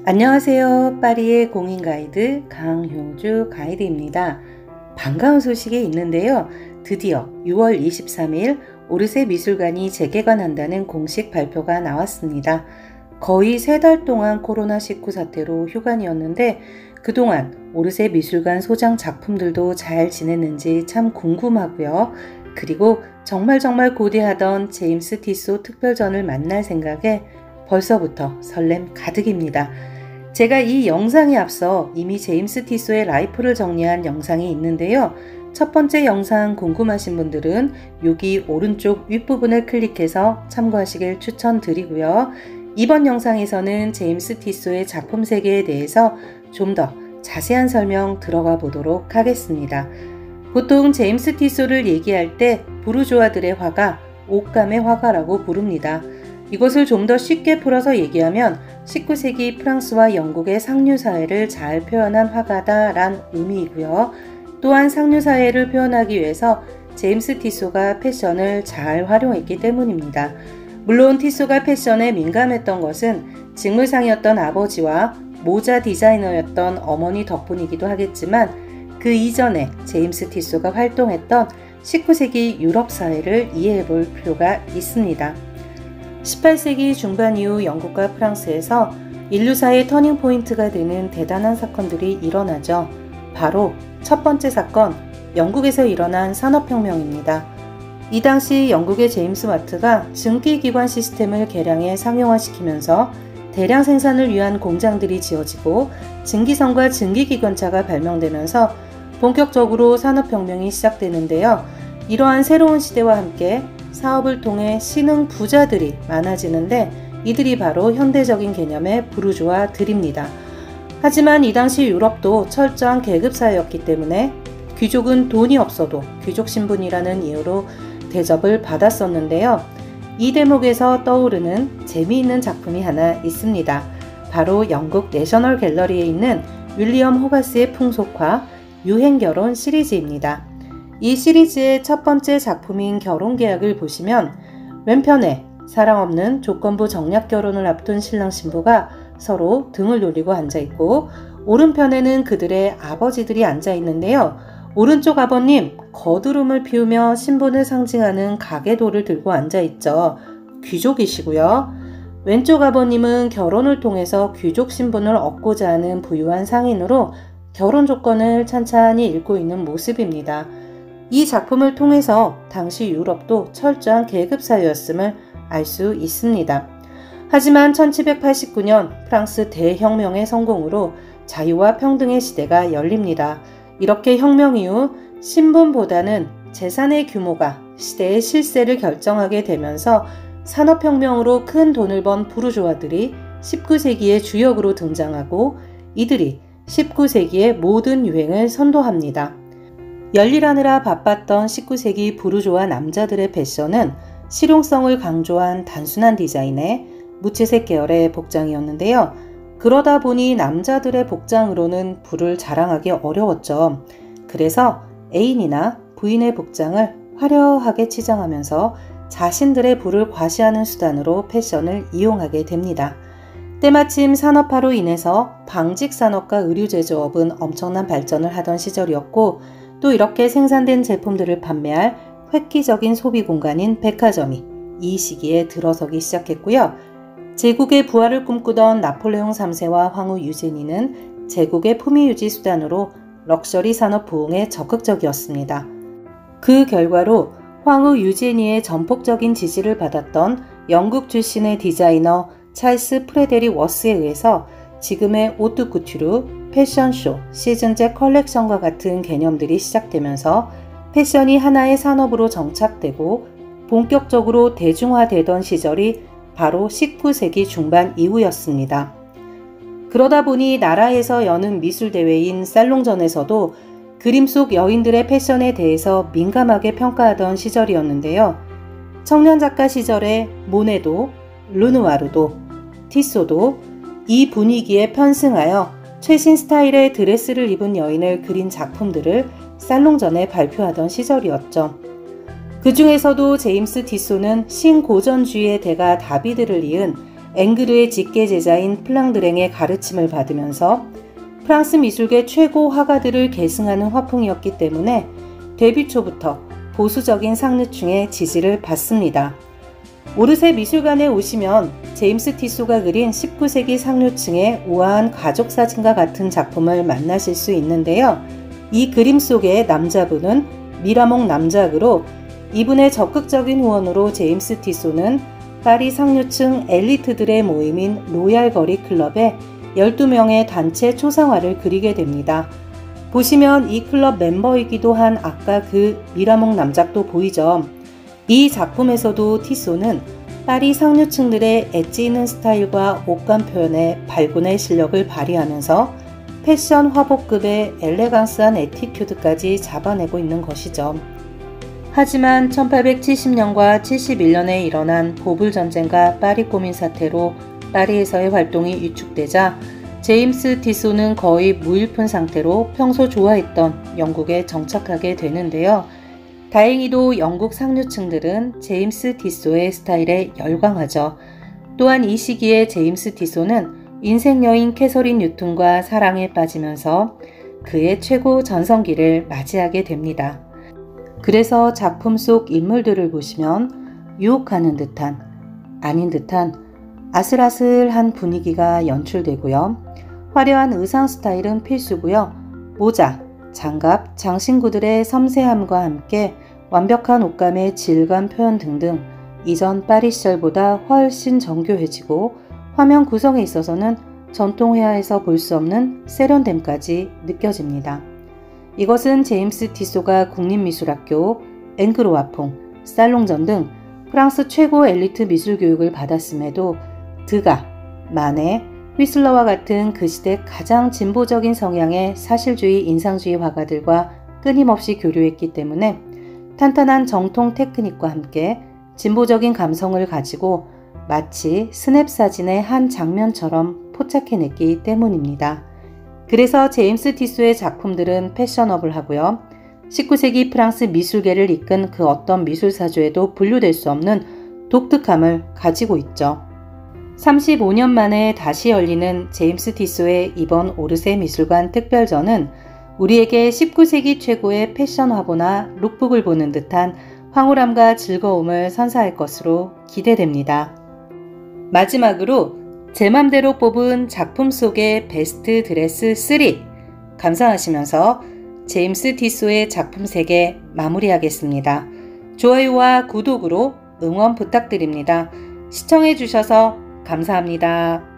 안녕하세요. 파리의 공인가이드 강효주 가이드입니다. 반가운 소식이 있는데요. 드디어 6월 23일 오르세 미술관이 재개관한다는 공식 발표가 나왔습니다. 거의 3달 동안 코로나19 사태로 휴관이었는데 그동안 오르세 미술관 소장 작품들도 잘 지냈는지 참 궁금하고요. 그리고 정말 고대하던 제임스 티소 특별전을 만날 생각에 벌써부터 설렘 가득입니다. 제가 이 영상에 앞서 이미 제임스 티소의 라이프를 정리한 영상이 있는데요. 첫 번째 영상 궁금하신 분들은 여기 오른쪽 윗부분을 클릭해서 참고하시길 추천드리고요. 이번 영상에서는 제임스 티소의 작품 세계에 대해서 좀 더 자세한 설명 들어가 보도록 하겠습니다. 보통 제임스 티소를 얘기할 때 부르주아들의 화가 옷감의 화가라고 부릅니다. 이것을 좀 더 쉽게 풀어서 얘기하면 19세기 프랑스와 영국의 상류사회를 잘 표현한 화가다란 의미이고요. 또한 상류사회를 표현하기 위해서 제임스 티소가 패션을 잘 활용했기 때문입니다. 물론 티소가 패션에 민감했던 것은 직무상이었던 아버지와 모자 디자이너였던 어머니 덕분이기도 하겠지만 그 이전에 제임스 티소가 활동했던 19세기 유럽 사회를 이해해 볼 필요가 있습니다. 18세기 중반 이후 영국과 프랑스에서 인류사의 터닝포인트가 되는 대단한 사건들이 일어나죠. 바로 첫 번째 사건, 영국에서 일어난 산업혁명입니다. 이 당시 영국의 제임스 와트가 증기기관 시스템을 개량해 상용화시키면서 대량 생산을 위한 공장들이 지어지고 증기선과 증기기관차가 발명되면서 본격적으로 산업혁명이 시작되는데요. 이러한 새로운 시대와 함께 사업을 통해 신흥 부자들이 많아지는데 이들이 바로 현대적인 개념의 부르주아들입니다. 하지만 이 당시 유럽도 철저한 계급사회였기 때문에 귀족은 돈이 없어도 귀족 신분이라는 이유로 대접을 받았었는데요. 이 대목에서 떠오르는 재미있는 작품이 하나 있습니다. 바로 영국 내셔널 갤러리에 있는 윌리엄 호가스의 풍속화 유행결혼 시리즈입니다. 이 시리즈의 첫 번째 작품인 결혼계약을 보시면 왼편에 사랑 없는 조건부 정략 결혼을 앞둔 신랑 신부가 서로 등을 돌리고 앉아있고 오른편에는 그들의 아버지들이 앉아있는데요. 오른쪽 아버님 거두름을 피우며 신분을 상징하는 가계도를 들고 앉아있죠. 귀족이시고요. 왼쪽 아버님은 결혼을 통해서 귀족 신분을 얻고자 하는 부유한 상인으로 결혼 조건을 찬찬히 읽고 있는 모습입니다. 이 작품을 통해서 당시 유럽도 철저한 계급사회였음을 알 수 있습니다. 하지만 1789년 프랑스 대혁명의 성공으로 자유와 평등의 시대가 열립니다. 이렇게 혁명 이후 신분보다는 재산의 규모가 시대의 실세를 결정하게 되면서 산업혁명으로 큰 돈을 번 부르주아들이 19세기의 주역으로 등장하고 이들이 19세기의 모든 유행을 선도합니다. 열일하느라 바빴던 19세기 부르주아 남자들의 패션은 실용성을 강조한 단순한 디자인의 무채색 계열의 복장이었는데요. 그러다 보니 남자들의 복장으로는 부를 자랑하기 어려웠죠. 그래서 애인이나 부인의 복장을 화려하게 치장하면서 자신들의 부를 과시하는 수단으로 패션을 이용하게 됩니다. 때마침 산업화로 인해서 방직산업과 의류제조업은 엄청난 발전을 하던 시절이었고 또 이렇게 생산된 제품들을 판매할 획기적인 소비 공간인 백화점이 이 시기에 들어서기 시작했고요. 제국의 부활을 꿈꾸던 나폴레옹 3세와 황후 유제니는 제국의 품위유지 수단으로 럭셔리 산업 부흥에 적극적이었습니다. 그 결과로 황후 유제니의 전폭적인 지지를 받았던 영국 출신의 디자이너 찰스 프레데릭 워스에 의해서 지금의 오뚜쿠튜르, 패션쇼, 시즌제 컬렉션과 같은 개념들이 시작되면서 패션이 하나의 산업으로 정착되고 본격적으로 대중화되던 시절이 바로 19세기 중반 이후였습니다. 그러다 보니 나라에서 여는 미술대회인 살롱전에서도 그림 속 여인들의 패션에 대해서 민감하게 평가하던 시절이었는데요. 청년작가 시절에 모네도, 르누아르도, 티소도 이 분위기에 편승하여 최신 스타일의 드레스를 입은 여인을 그린 작품들을 살롱전에 발표하던 시절이었죠. 그 중에서도 제임스 티소는 신고전주의의 대가 다비드를 이은 앵그르의 직계 제자인 플랑드랭의 가르침을 받으면서 프랑스 미술계 최고 화가들을 계승하는 화풍이었기 때문에 데뷔 초부터 보수적인 상류층의 지지를 받습니다. 오르세 미술관에 오시면 제임스 티소가 그린 19세기 상류층의 우아한 가족사진과 같은 작품을 만나실 수 있는데요. 이 그림 속의 남자분은 미라몽 남작으로 이분의 적극적인 후원으로 제임스 티소는 파리 상류층 엘리트들의 모임인 로얄 거리 클럽에 12명의 단체 초상화를 그리게 됩니다. 보시면 이 클럽 멤버이기도 한 아까 그 미라몽 남작도 보이죠. 이 작품에서도 티소는 파리 상류층들의 엣지 있는 스타일과 옷감 표현에 발군의 실력을 발휘하면서 패션 화보급의 엘레강스한 애티튜드까지 잡아내고 있는 것이죠. 하지만 1870년과 71년에 일어난 보불 전쟁과 파리 고민 사태로 파리에서의 활동이 위축되자 제임스 티소는 거의 무일푼 상태로 평소 좋아했던 영국에 정착하게 되는데요. 다행히도 영국 상류층들은 제임스 티소의 스타일에 열광하죠. 또한 이 시기에 제임스 티소는 인생 여인 캐서린 뉴턴과 사랑에 빠지면서 그의 최고 전성기를 맞이하게 됩니다. 그래서 작품 속 인물들을 보시면 유혹하는 듯한, 아닌 듯한 아슬아슬한 분위기가 연출되고요. 화려한 의상 스타일은 필수고요. 모자, 장갑, 장신구들의 섬세함과 함께 완벽한 옷감의 질감 표현 등등 이전 파리 시절보다 훨씬 정교해지고 화면 구성에 있어서는 전통 회화에서 볼 수 없는 세련됨까지 느껴집니다. 이것은 제임스 티소가 국립미술학교, 앵그로와퐁, 살롱전 등 프랑스 최고 엘리트 미술 교육을 받았음에도 드가, 마네, 휘슬러와 같은 그 시대 가장 진보적인 성향의 사실주의 인상주의 화가들과 끊임없이 교류했기 때문에 탄탄한 정통 테크닉과 함께 진보적인 감성을 가지고 마치 스냅 사진의 한 장면처럼 포착해냈기 때문입니다. 그래서 제임스 티소의 작품들은 패셔너블하고요. 19세기 프랑스 미술계를 이끈 그 어떤 미술사조에도 분류될 수 없는 독특함을 가지고 있죠. 35년 만에 다시 열리는 제임스 티소의 이번 오르세 미술관 특별전은 우리에게 19세기 최고의 패션 화보나 룩북을 보는 듯한 황홀함과 즐거움을 선사할 것으로 기대됩니다. 마지막으로 제 맘대로 뽑은 작품 속의 베스트 드레스 3 감상하시면서 제임스 티소의 작품 세계 마무리하겠습니다. 좋아요와 구독으로 응원 부탁드립니다. 시청해주셔서 감사합니다.